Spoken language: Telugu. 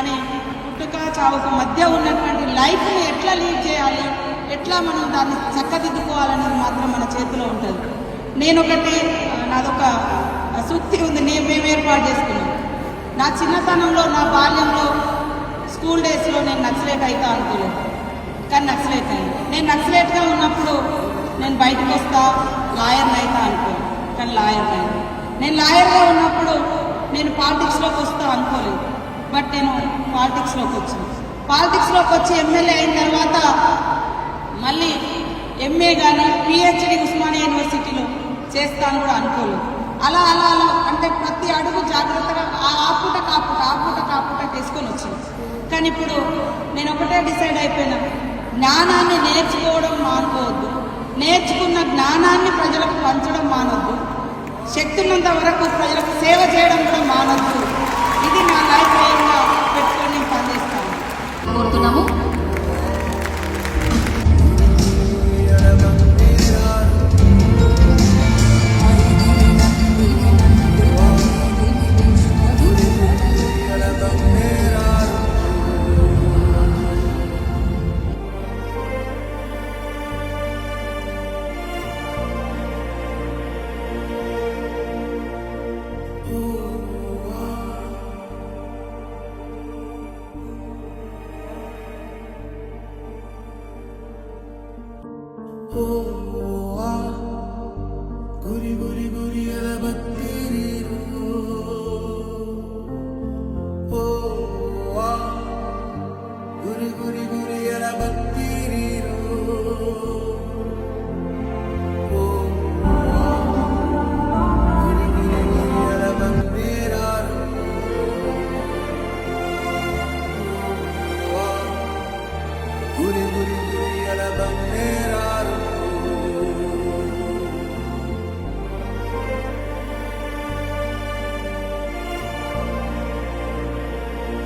కానీ పుట్టుక చావుకు మధ్య ఉన్నటువంటి లైఫ్ని ఎట్లా లీడ్ చేయాలి, ఎట్లా మనం దాన్ని చక్కదిద్దుకోవాలనేది మాత్రం మన చేతిలో ఉంటుంది. నాదొక సూక్తి ఉంది, మేము ఏర్పాటు చేసుకున్నాం. నా చిన్నతనంలో, నా బాల్యంలో, స్కూల్ డేస్లో నేను నక్సలేట్ అవుతా అనుకోలేదు, కానీ నక్సలేట్ అయింది. నేను నక్సలేట్గా ఉన్నప్పుడు నేను బయటకు వస్తా లాయర్ని అవుతా అనుకోలేదు, కానీ లాయర్ అయింది. నేను లాయర్గా ఉన్నప్పుడు నేను పాలిటిక్స్లోకి వస్తా అనుకోలేదు, బట్ నేను పాలిటిక్స్లోకి వచ్చాను. పాలిటిక్స్లోకి వచ్చి ఎమ్మెల్యే అయిన తర్వాత మళ్ళీ ఎంఏ కానీ పిహెచ్డి ఉస్మానియా యూనివర్సిటీలో చేస్తాను కూడా అనుకోలేదు. అలా అలా అలా అంటే ప్రతి అడుగు జాగ్రత్తగా ఆపుట కాపుట వేసుకొని వచ్చింది. కానీ ఇప్పుడు నేను ఒకటే డిసైడ్ అయిపోయినా, జ్ఞానాన్ని నేర్చుకోవడం మానుకోవద్దు, నేర్చుకున్న జ్ఞానాన్ని ప్రజలకు పంచడం మానొద్దు, శక్తి ఉన్నంత వరకు ప్రజలకు సేవ చేయడం కూడా మానొద్దు. ఇది నా లైఫ్ లైన్గా పెట్టుకొని నేను పనిచేస్తాను కోరుతున్నాము. గురి గురి గురి అలబత్తిరీరు గురి గురి గురి అలబత్తిరీరు గురి గురి గురి అలబందేరారు గురి గురి గురి అలబందేరారు